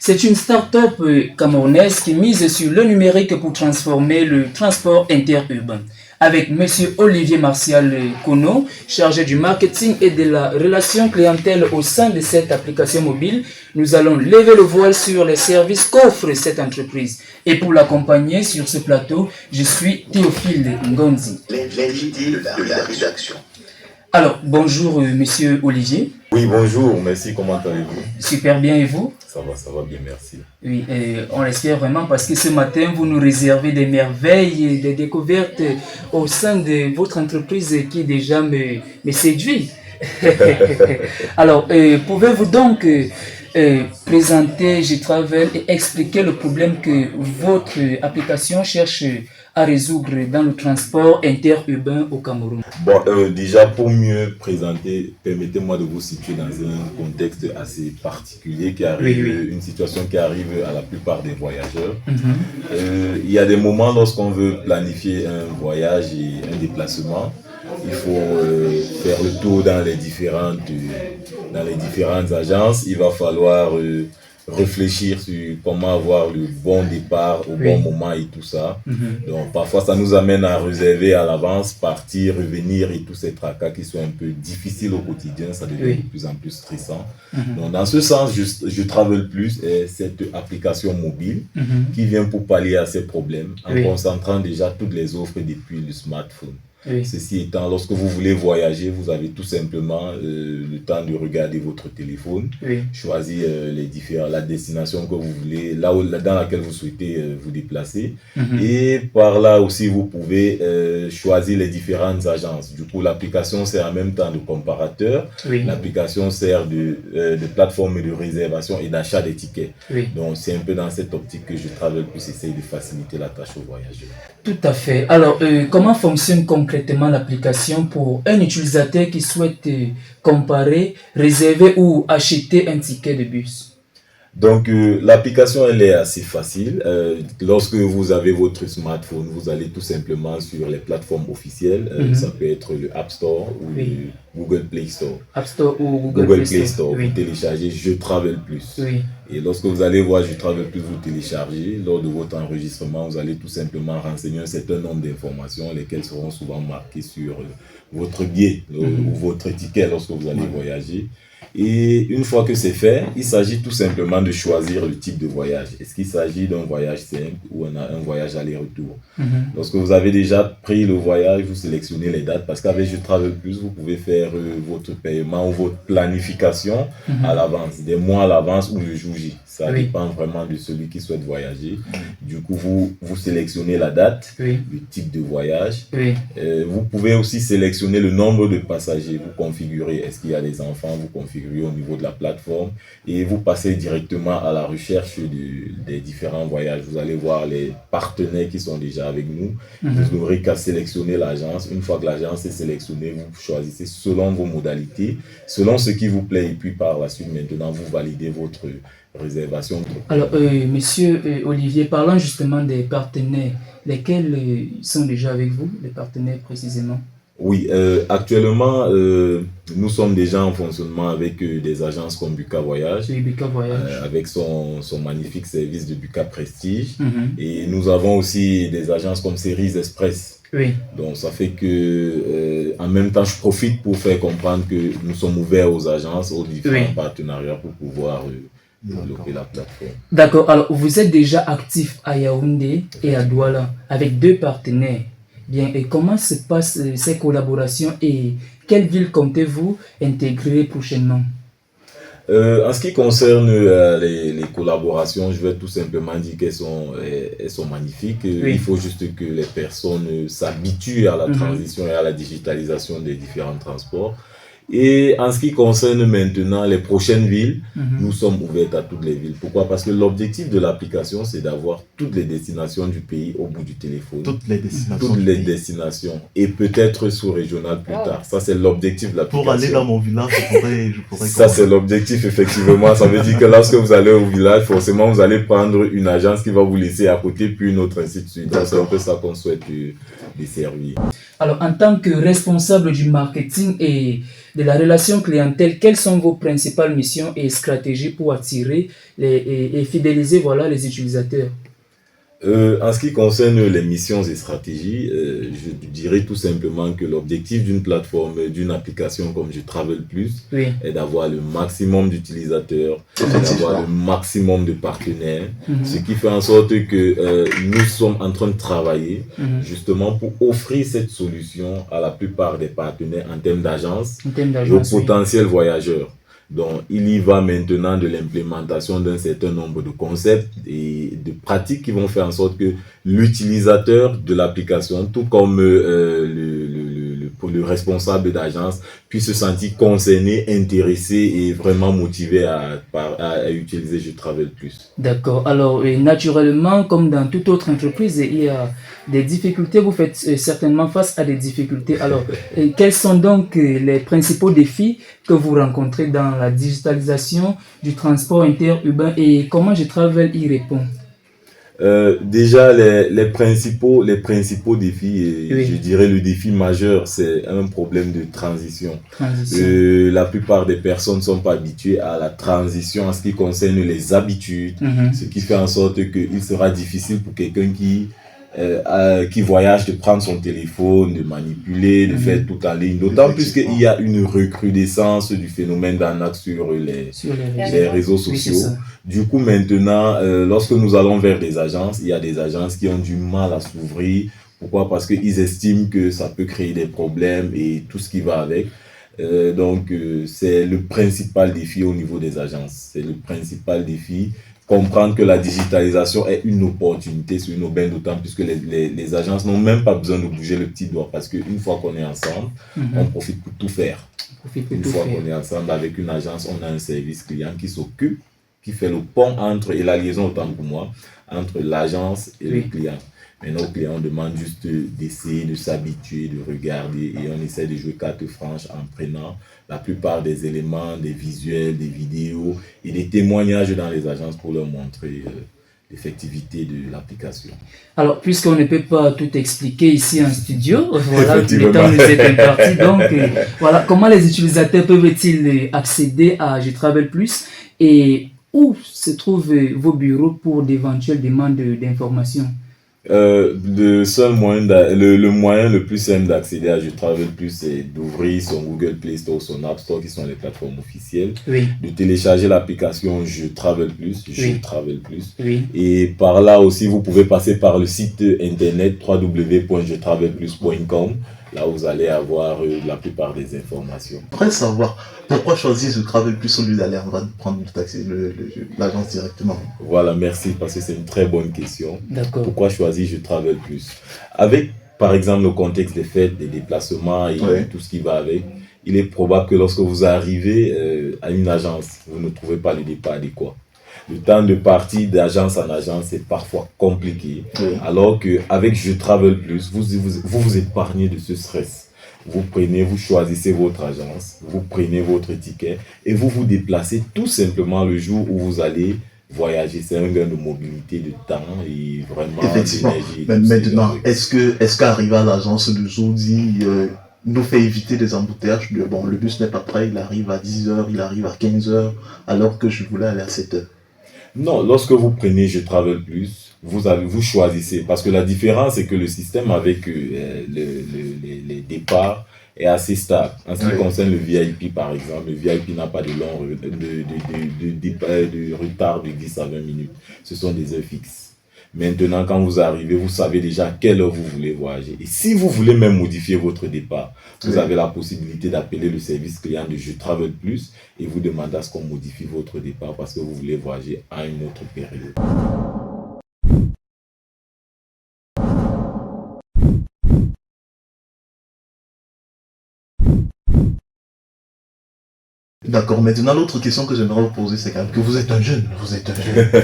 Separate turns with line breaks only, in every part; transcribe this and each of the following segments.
C'est une start-up camerounaise qui mise sur le numérique pour transformer le transport interurbain. Avec M. Olivier Martial Kono, chargé du marketing et de la relation clientèle au sein de cette application mobile, nous allons lever le voile sur les services qu'offre cette entreprise. Et pour l'accompagner sur ce plateau, je suis Théophile Ngonzi.
L'invité de la rédaction.
Alors, bonjour Monsieur Olivier.
Oui, bonjour, merci, comment allez-vous?
Super bien, et vous?
Ça va bien, merci.
Oui, on l'espère vraiment parce que ce matin, vous nous réservez des merveilles, des découvertes au sein de votre entreprise qui déjà me séduit. Alors, pouvez-vous donc présenter G-Travel et expliquer le problème que votre application cherche à résoudre dans le transport interurbain au Cameroun?
Bon, déjà pour mieux présenter, permettez-moi de vous situer dans un contexte assez particulier qui arrive, une situation qui arrive à la plupart des voyageurs. Il y a des moments lorsqu'on veut planifier un voyage et un déplacement, il faut faire le tour dans les différentes agences. Il va falloir réfléchir sur comment avoir le bon départ au bon moment et tout ça. Donc parfois ça nous amène à réserver à l'avance, partir, revenir et tous ces tracas qui sont un peu difficiles au quotidien, ça devient de plus en plus stressant. Donc dans ce sens, je Travel Plus est cette application mobile qui vient pour pallier à ces problèmes en concentrant déjà toutes les offres depuis le smartphone. Ceci étant, lorsque vous voulez voyager, vous avez tout simplement le temps de regarder votre téléphone, choisir la destination que vous voulez, dans laquelle vous souhaitez vous déplacer. Et par là aussi, vous pouvez choisir les différentes agences. Du coup, l'application sert en même temps de comparateur. L'application sert de plateforme de réservation et d'achat des tickets. Donc, c'est un peu dans cette optique que je Travel Plus essaye de faciliter la tâche aux voyageurs.
Tout à fait. Alors, comment fonctionne concrètement l'application pour un utilisateur qui souhaite comparer, réserver ou acheter un ticket de bus?
Donc, l'application, elle est assez facile. Lorsque vous avez votre smartphone, vous allez tout simplement sur les plateformes officielles. Ça peut être le App Store ou le Google Play Store.
App Store ou Google Play Store.
Vous téléchargez Je Travel Plus. Et lorsque vous allez voir Je Travel Plus, vous téléchargez. Lors de votre enregistrement, vous allez tout simplement renseigner un certain nombre d'informations, lesquelles seront souvent marquées sur votre billet ou votre ticket lorsque vous allez voyager. Et une fois que c'est fait, il s'agit tout simplement de choisir le type de voyage. Est-ce qu'il s'agit d'un voyage simple ou un voyage aller-retour? Lorsque vous avez déjà pris le voyage, vous sélectionnez les dates parce qu'avec Je Travel Plus, vous pouvez faire votre paiement ou votre planification à l'avance, des mois à l'avance ou le jour J. Ça dépend vraiment de celui qui souhaite voyager. Du coup, vous sélectionnez la date, le type de voyage. Vous pouvez aussi sélectionner le nombre de passagers. Vous configurez, est-ce qu'il y a des enfants, vous configurez au niveau de la plateforme et vous passez directement à la recherche des différents voyages. Vous allez voir les partenaires qui sont déjà avec nous. Vous n'aurez qu'à sélectionner l'agence. Une fois que l'agence est sélectionnée, vous choisissez selon vos modalités, selon ce qui vous plaît et puis par la suite, maintenant, vous validez votre réservation.
Alors, monsieur Olivier, parlant justement des partenaires, lesquels sont déjà avec vous, les partenaires précisément?
Oui, actuellement, nous sommes déjà en fonctionnement avec des agences comme Buka Voyage, avec son magnifique service de Buka Prestige. Et nous avons aussi des agences comme Cerise Express. Donc ça fait que, en même temps, je profite pour faire comprendre que nous sommes ouverts aux agences, aux différents partenariats pour pouvoir développer la plateforme.
D'accord, alors vous êtes déjà actif à Yaoundé et à Douala avec 2 partenaires. Bien, et comment se passent ces collaborations et quelle ville comptez-vous intégrer prochainement?
En ce qui concerne les collaborations, je vais tout simplement dire qu'elles sont magnifiques. Il faut juste que les personnes s'habituent à la transition et à la digitalisation des différents transports. Et en ce qui concerne maintenant les prochaines villes, nous sommes ouverts à toutes les villes. Pourquoi? Parce que l'objectif de l'application, c'est d'avoir toutes les destinations du pays au bout du téléphone.
Toutes les
destinations. Et peut-être sous-régionales plus tard. Ça, c'est l'objectif de l'application.
Pour aller dans mon village, je pourrais
ça, c'est l'objectif, effectivement. Ça veut dire que lorsque vous allez au village, forcément, vous allez prendre une agence qui va vous laisser à côté, puis une autre, ainsi de suite. Donc, c'est un peu ça qu'on souhaite desservir.
Alors, en tant que responsable du marketing et de la relation clientèle, quelles sont vos principales missions et stratégies pour attirer et fidéliser voilà, les utilisateurs?
En ce qui concerne les missions et stratégies, je dirais tout simplement que l'objectif d'une plateforme, d'une application comme Je Travel Plus,
Oui.
est d'avoir le maximum d'utilisateurs, d'avoir le maximum de partenaires, ce qui fait en sorte que nous sommes en train de travailler justement pour offrir cette solution à la plupart des partenaires en termes d'agence et aux potentiels voyageurs. Donc, il y va maintenant de l'implémentation d'un certain nombre de concepts et de pratiques qui vont faire en sorte que l'utilisateur de l'application, tout comme le responsable d'agence, puisse se sentir concerné, intéressé et vraiment motivé à utiliser Je Travel Plus.
D'accord. Alors, naturellement, comme dans toute autre entreprise, il y a des difficultés. Vous faites certainement face à des difficultés. Alors, quels sont donc les principaux défis que vous rencontrez dans la digitalisation du transport interurbain et comment Je Travel y répond?
Déjà, les principaux défis, et je dirais le défi majeur, c'est un problème de transition. La plupart des personnes ne sont pas habituées à la transition en ce qui concerne les habitudes, ce qui fait en sorte qu'il sera difficile pour quelqu'un qui voyage de prendre son téléphone, de manipuler, de faire tout en ligne. D'autant plus qu'il y a une recrudescence du phénomène d'arnaque sur les réseaux sociaux. Oui, du coup, maintenant, lorsque nous allons vers des agences, il y a des agences qui ont du mal à s'ouvrir. Pourquoi? Parce qu'ils estiment que ça peut créer des problèmes et tout ce qui va avec. Donc, c'est le principal défi au niveau des agences. C'est le principal défi. Comprendre que la digitalisation est une opportunité sur une aubaine, d'autant plus que les agences n'ont même pas besoin de bouger le petit doigt parce qu'une fois qu'on est ensemble, on profite pour tout faire. Une fois qu'on est ensemble avec une agence, on a un service client qui s'occupe, qui fait le pont entre, et la liaison autant pour moi, entre l'agence et le client. Mais nos clients demandent juste d'essayer de s'habituer, de regarder et on essaie de jouer carte franche en prenant la plupart des éléments, des visuels, des vidéos et des témoignages dans les agences pour leur montrer l'effectivité de l'application. Alors,
puisqu'on ne peut pas tout expliquer ici en studio, voilà, le temps nous est imparti. Donc, voilà, comment les utilisateurs peuvent-ils accéder à Je Travel Plus et où se trouvent vos bureaux pour d'éventuelles demandes d'informations?
Le moyen le plus simple d'accéder à Je Travel Plus, c'est d'ouvrir son Google Play Store ou son App Store, qui sont les plateformes officielles, de télécharger l'application Je Travel Plus, et par là aussi, vous pouvez passer par le site internet www.jetravelplus.com. Là, vous allez avoir la plupart des informations.
Après savoir pourquoi choisir Je Travel Plus au lieu d'aller prendre l'agence directement.
Voilà, merci, parce que c'est une très bonne question.
D'accord.
Pourquoi choisir Je Travel Plus? Avec, par exemple, le contexte des fêtes, des déplacements et tout ce qui va avec, il est probable que lorsque vous arrivez à une agence, vous ne trouvez pas le départ adéquat. Le temps de partir d'agence en agence est parfois compliqué, alors qu'avec Je Travel Plus, vous épargnez de ce stress. Vous choisissez votre agence, vous prenez votre ticket et vous vous déplacez tout simplement le jour où vous allez voyager. C'est un gain de mobilité, de temps et vraiment d'énergie.
Mais maintenant, est-ce qu'arriver à l'agence le jour dit nous fait éviter des embouteillages? Bon, le bus n'est pas prêt, il arrive à 10h, il arrive à 15h, alors que je voulais aller à 7h.
Non, lorsque vous prenez Je Travel Plus, vous choisissez. Parce que la différence, c'est que le système avec les départs est assez stable. En ce qui concerne le VIP, par exemple, le VIP n'a pas de retard de 10 à 20 minutes. Ce sont des heures fixes. Maintenant, quand vous arrivez, vous savez déjà à quelle heure vous voulez voyager. Et si vous voulez même modifier votre départ, vous avez la possibilité d'appeler le service client de Je Travel Plus et vous demander à ce qu'on modifie votre départ parce que vous voulez voyager à une autre période.
D'accord, maintenant l'autre question que j'aimerais vous poser, c'est quand même que vous êtes un jeune,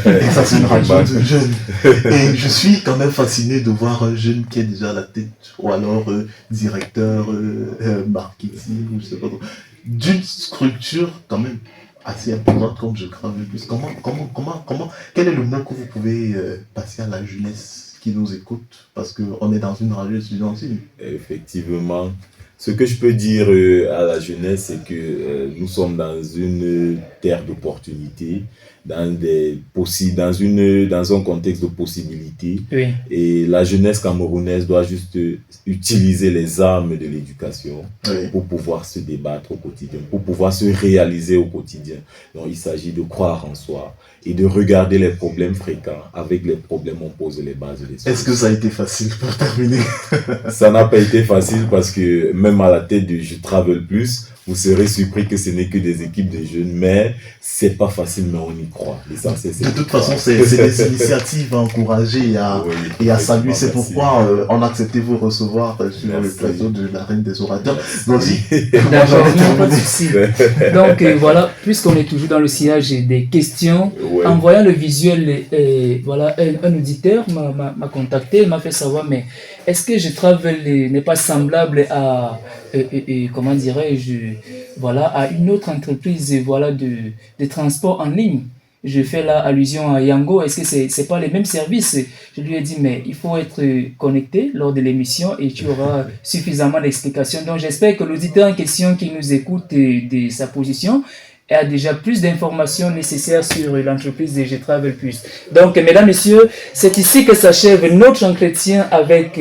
et ça c'est une radio de jeune, et je suis quand même fasciné de voir un jeune qui est déjà à la tête, ou alors directeur marketing, ou je sais pas trop, d'une structure quand même assez importante comme Je Travel Plus. Quel est le mot que vous pouvez passer à la jeunesse qui nous écoute, parce qu'on est dans une radio étudiantine?
Effectivement. Ce que je peux dire à la jeunesse, c'est que nous sommes dans une terre d'opportunités, dans un contexte de possibilités.
Oui.
Et la jeunesse camerounaise doit juste utiliser les armes de l'éducation pour pouvoir se débattre au quotidien, pour pouvoir se réaliser au quotidien. Donc, il s'agit de croire en soi et de regarder les problèmes fréquents. Avec les problèmes, on pose les bases des solutions.
Est-ce que ça a été facile pour terminer?
Ça n'a pas été facile parce que même à la tête de Je Travel Plus, vous serez surpris que ce n'est que des équipes de jeunes, mais c'est pas facile, mais on y croit.
De toute façon, c'est des initiatives à encourager et à saluer. C'est pourquoi on a accepté vous recevoir sur le plateau de la Reine des Orateurs.
D'accord, pas de souci. Donc voilà, puisqu'on est toujours dans le sillage des questions, en voyant le visuel, voilà, un auditeur m'a contacté, m'a fait savoir, mais est-ce que Je Travel n'est pas semblable à, comment dirais-je, voilà, à une autre entreprise, voilà, de transport en ligne? Je fais là allusion à Yango. Est-ce que c'est pas les mêmes services? Je lui ai dit, mais il faut être connecté lors de l'émission et tu auras suffisamment d'explications. Donc j'espère que l'auditeur en question qui nous écoute de sa position a déjà plus d'informations nécessaires sur l'entreprise de Je Travel Plus. Donc, mesdames, messieurs, c'est ici que s'achève notre entretien avec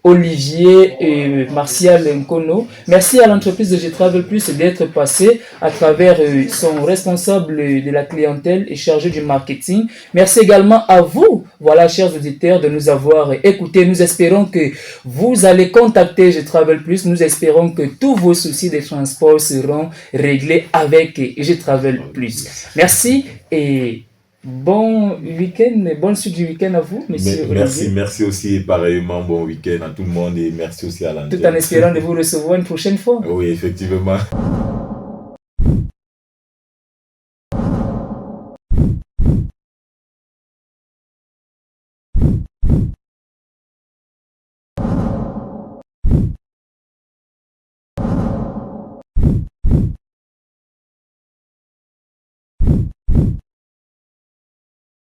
Olivier et Martial Nkono. Merci à l'entreprise de Je Travel Plus d'être passé à travers son responsable de la clientèle et chargé du marketing. Merci également à vous, voilà, chers auditeurs, de nous avoir écoutés. Nous espérons que vous allez contacter Je Travel Plus. Nous espérons que tous vos soucis de transport seront réglés avec Je Travel Plus. Merci et bon week-end, bonne suite du week-end à vous, monsieur Olivier.
Merci aussi, et pareillement, bon week-end à tout le monde et merci aussi à l'antenne.
Tout en espérant de vous recevoir une prochaine fois.
Oui, effectivement.